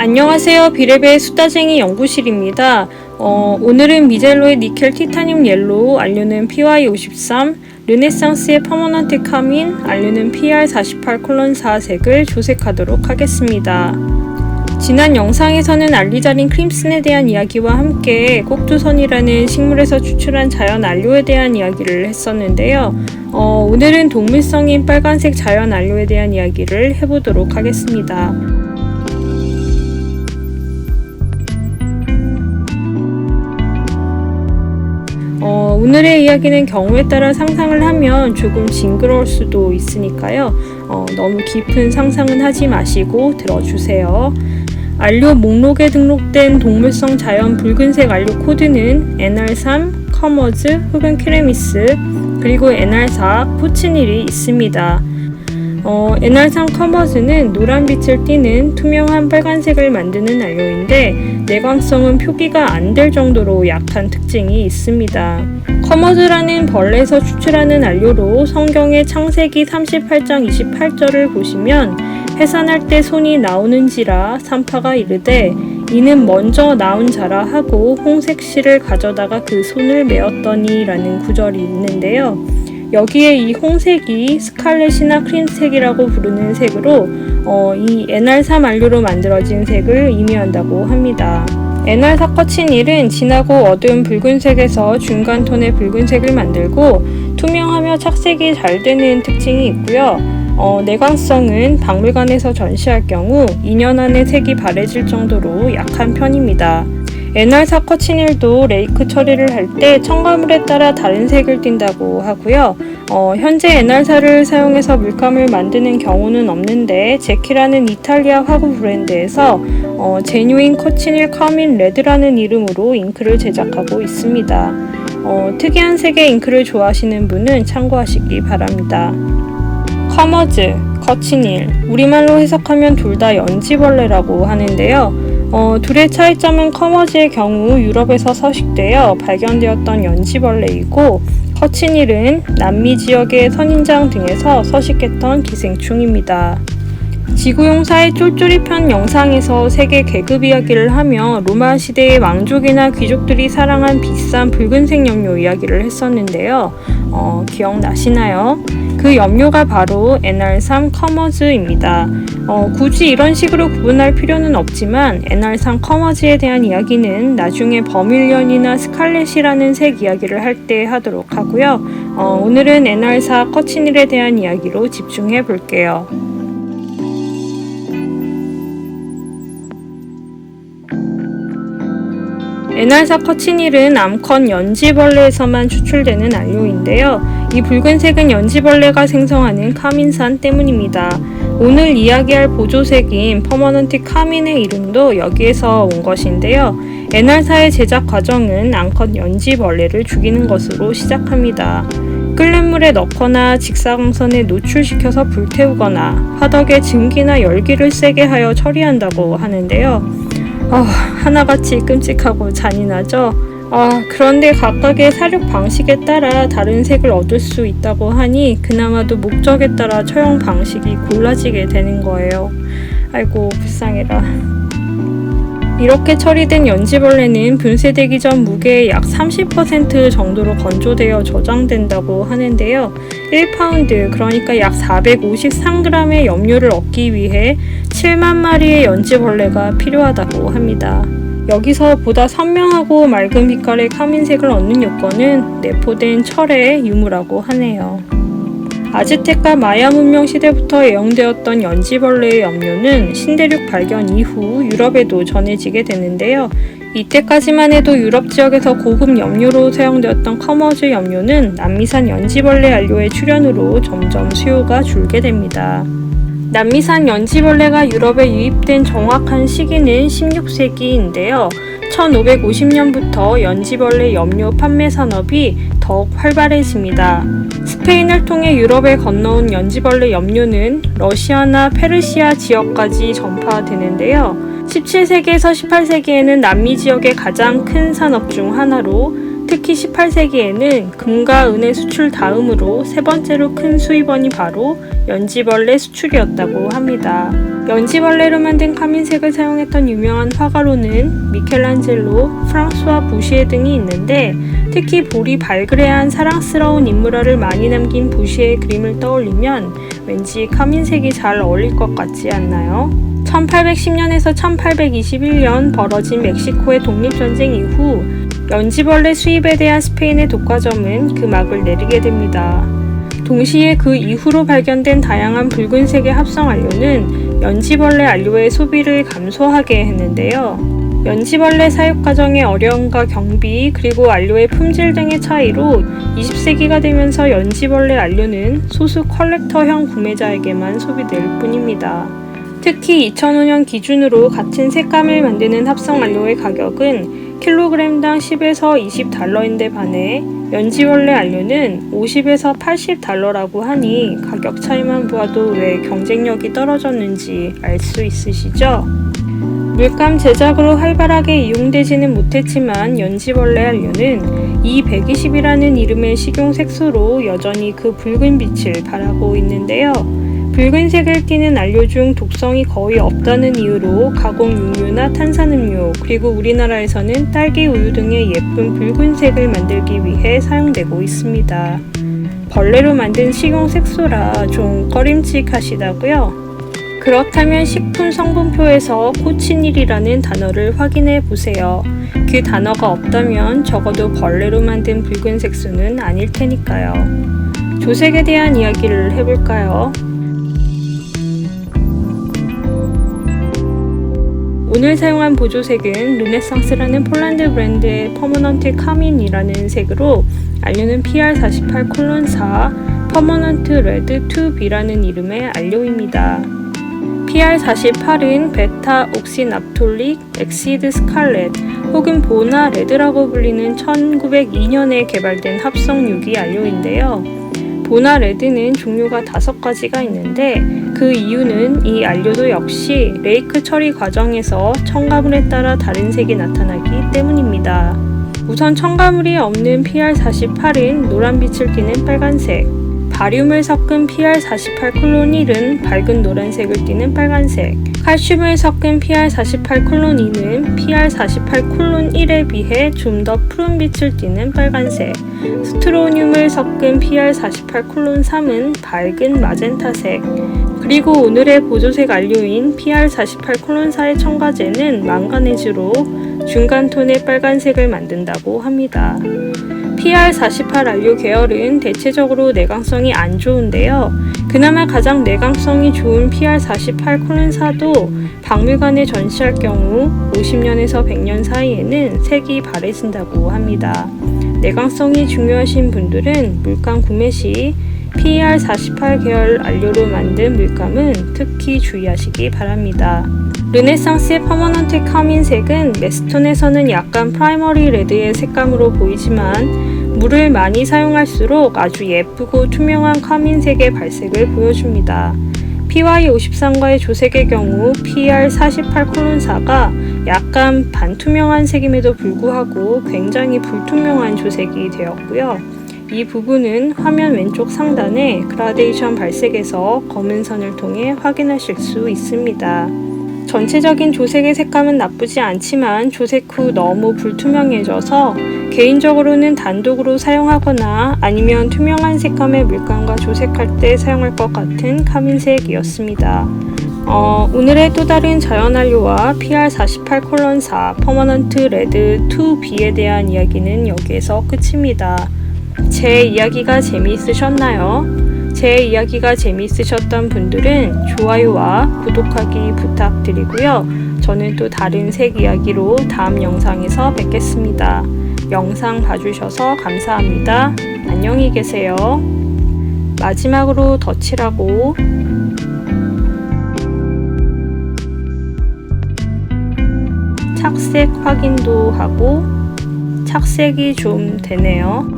안녕하세요. 비레베의 수다쟁이 연구실입니다. 오늘은 미젤로의 니켈 티타늄 옐로우, 알료는 PY53, 르네상스의 퍼머넌트 카민, 알료는 PR48:4 색을 조색하도록 하겠습니다. 지난 영상에서는 알리자린 크림슨에 대한 이야기와 함께 꼭두선이라는 식물에서 추출한 자연 알료에 대한 이야기를 했었는데요. 오늘은 동물성인 빨간색 자연 알료에 대한 이야기를 해보도록 하겠습니다. 오늘의 이야기는 경우에 따라 상상을 하면 조금 징그러울 수도 있으니까요. 너무 깊은 상상은 하지 마시고 들어주세요. 알료 목록에 등록된 동물성 자연 붉은색 알료 코드는 NR3, 커머즈 혹은 큐레미스, 그리고 NR4, 포치닐이 있습니다. NR3 커머즈는 노란빛을 띠는 투명한 빨간색을 만드는 알료인데 내광성은 표기가 안 될 정도로 약한 특징이 있습니다. 커머즈라는 벌레에서 추출하는 알료로 성경의 창세기 38장 28절을 보시면 해산할 때 손이 나오는지라 산파가 이르되 이는 먼저 나온 자라 하고 홍색 실을 가져다가 그 손을 메었더니 라는 구절이 있는데요. 여기에 이 홍색이 스칼렛이나 크림색이라고 부르는 색으로 이 NR3 알료로 만들어진 색을 의미한다고 합니다. NR4 커치닐은 진하고 어두운 붉은색에서 중간 톤의 붉은색을 만들고 투명하며 착색이 잘 되는 특징이 있고요. 내광성은 박물관에서 전시할 경우 2년 안에 색이 바래질 정도로 약한 편입니다. NR4 커치닐도 레이크 처리를 할 때 첨가물에 따라 다른 색을 띈다고 하고요. 현재 NR4를 사용해서 물감을 만드는 경우는 없는데 제키라는 이탈리아 화구 브랜드에서 제뉴인 커치닐 카민 레드라는 이름으로 잉크를 제작하고 있습니다. 특이한 색의 잉크를 좋아하시는 분은 참고하시기 바랍니다. 커머즈, 커치닐, 우리말로 해석하면 둘 다 연지벌레라고 하는데요. 둘의 차이점은 커머즈의 경우 유럽에서 서식되어 발견되었던 연지벌레이고 커치닐은 남미 지역의 선인장 등에서 서식했던 기생충입니다. 지구용사의 쫄쫄이 편 영상에서 세계 계급 이야기를 하며 로마 시대의 왕족이나 귀족들이 사랑한 비싼 붉은색 염료 이야기를 했었는데요. 기억나시나요? 그 염료가 바로 NR3 커머즈입니다. 굳이 이런 식으로 구분할 필요는 없지만 NR3 커머즈에 대한 이야기는 나중에 버밀리언이나 스칼렛이라는 색 이야기를 할 때 하도록 하고요. 오늘은 NR4 커치닐에 대한 이야기로 집중해 볼게요. NR4 커치닐은 암컷 연지벌레에서만 추출되는 알료인데요. 이 붉은색은 연지벌레가 생성하는 카민산 때문입니다. 오늘 이야기할 보조색인 퍼머넌트 카민의 이름도 여기에서 온 것인데요. NR4의 제작 과정은 암컷 연지벌레를 죽이는 것으로 시작합니다. 끓는 물에 넣거나 직사광선에 노출시켜서 불태우거나 화덕에 증기나 열기를 세게 하여 처리한다고 하는데요. 하나같이 끔찍하고 잔인하죠? 그런데 각각의 사육 방식에 따라 다른 색을 얻을 수 있다고 하니 그나마도 목적에 따라 처형 방식이 골라지게 되는 거예요. 아이고 불쌍해라. 이렇게 처리된 연지벌레는 분쇄되기 전 무게의 약 30% 정도로 건조되어 저장된다고 하는데요. 1파운드, 그러니까 약 453g의 염료를 얻기 위해 7만 마리의 연지벌레가 필요하다고 합니다. 여기서 보다 선명하고 맑은 빛깔의 카민색을 얻는 요건은 내포된 철의 유무라고 하네요. 아즈텍과 마야 문명 시대부터 애용되었던 연지벌레의 염료는 신대륙 발견 이후 유럽에도 전해지게 되는데요. 이때까지만 해도 유럽 지역에서 고급 염료로 사용되었던 커머즈 염료는 남미산 연지벌레 알료의 출현으로 점점 수요가 줄게 됩니다. 남미산 연지벌레가 유럽에 유입된 정확한 시기는 16세기인데요. 1550년부터 연지벌레 염료 판매 산업이 더욱 활발해집니다. 스페인을 통해 유럽에 건너온 연지벌레 염료는 러시아나 페르시아 지역까지 전파되는데요. 17세기에서 18세기에는 남미 지역의 가장 큰 산업 중 하나로 특히 18세기에는 금과 은의 수출 다음으로 세 번째로 큰 수입원이 바로 연지벌레 수출이었다고 합니다. 연지벌레로 만든 카민색을 사용했던 유명한 화가로는 미켈란젤로, 프랑스와 부시에 등이 있는데 특히 볼이 발그레한 사랑스러운 인물화를 많이 남긴 부시의 그림을 떠올리면 왠지 카민색이 잘 어울릴 것 같지 않나요? 1810년에서 1821년 벌어진 멕시코의 독립전쟁 이후 연지벌레 수입에 대한 스페인의 독과점은 그 막을 내리게 됩니다. 동시에 그 이후로 발견된 다양한 붉은색의 합성 안료는 연지벌레 안료의 소비를 감소하게 했는데요. 연지벌레 사육 과정의 어려움과 경비 그리고 안료의 품질 등의 차이로 20세기가 되면서 연지벌레 안료는 소수 컬렉터형 구매자에게만 소비될 뿐입니다. 특히 2005년 기준으로 같은 색감을 만드는 합성 안료의 가격은 킬로그램당 10에서 20달러인데 반해 연지벌레 안료는 50에서 80달러라고 하니 가격 차이만 보아도 왜 경쟁력이 떨어졌는지 알 수 있으시죠? 물감 제작으로 활발하게 이용되지는 못했지만 연지벌레 안료는 E120이라는 이름의 식용 색소로 여전히 그 붉은 빛을 발하고 있는데요. 붉은색을 띠는 안료 중 독성이 거의 없다는 이유로 가공 육류나 탄산음료 그리고 우리나라에서는 딸기 우유 등의 예쁜 붉은색을 만들기 위해 사용되고 있습니다. 벌레로 만든 식용 색소라 좀 꺼림칙하시다고요? 그렇다면 식품 성분표에서 코치닐이라는 단어를 확인해 보세요. 그 단어가 없다면 적어도 벌레로 만든 붉은 색소는 아닐 테니까요. 조색에 대한 이야기를 해볼까요? 오늘 사용한 보조색은 르네상스라는 폴란드 브랜드의 퍼머넌트 카민이라는 색으로 안료는 PR48:4 퍼머넌트 레드 2B라는 이름의 안료입니다. PR48은 베타 옥시납톨릭 엑시드 스칼렛 혹은 보나 레드라고 불리는 1902년에 개발된 합성 유기 안료인데요. 보나 레드는 종류가 5가지가 있는데 그 이유는 이 안료도 역시 레이크 처리 과정에서 첨가물에 따라 다른 색이 나타나기 때문입니다. 우선 첨가물이 없는 PR48은 노란빛을 띠는 빨간색, 바륨을 섞은 PR48 콜론1은 밝은 노란색을 띠는 빨간색, 칼슘을 섞은 PR48 콜론2는 PR48 콜론1에 비해 좀 더 푸른빛을 띠는 빨간색, 스트로늄을 섞은 PR48 콜론3은 밝은 마젠타색, 그리고 오늘의 보조색 안료인 PR48 콜론4의 첨가제는 망가네즈로 중간 톤의 빨간색을 만든다고 합니다. PR48 안료 계열은 대체적으로 내광성이 안 좋은데요. 그나마 가장 내광성이 좋은 PR48:4도 박물관에 전시할 경우 50년에서 100년 사이에는 색이 바래진다고 합니다. 내광성이 중요하신 분들은 물감 구매 시 PR48 계열 안료로 만든 물감은 특히 주의하시기 바랍니다. 르네상스의 퍼머넌트 카민색은 메스톤에서는 약간 프라이머리 레드의 색감으로 보이지만 물을 많이 사용할수록 아주 예쁘고 투명한 카민색의 발색을 보여줍니다. PY53과의 조색의 경우 PR48:4가 약간 반투명한 색임에도 불구하고 굉장히 불투명한 조색이 되었고요. 이 부분은 화면 왼쪽 상단의 그라데이션 발색에서 검은 선을 통해 확인하실 수 있습니다. 전체적인 조색의 색감은 나쁘지 않지만 조색 후 너무 불투명해져서 개인적으로는 단독으로 사용하거나 아니면 투명한 색감의 물감과 조색할 때 사용할 것 같은 카민색이었습니다. 오늘의 또 다른 자연안료와 PR48:4 퍼머넌트 레드 2B에 대한 이야기는 여기에서 끝입니다. 제 이야기가 재미있으셨나요? 제 이야기가 재미있으셨던 분들은 좋아요와 구독하기 부탁드리고요. 저는 또 다른 색 이야기로 다음 영상에서 뵙겠습니다. 영상 봐주셔서 감사합니다. 안녕히 계세요. 마지막으로 덧칠하고 착색 확인도 하고 착색이 좀 되네요.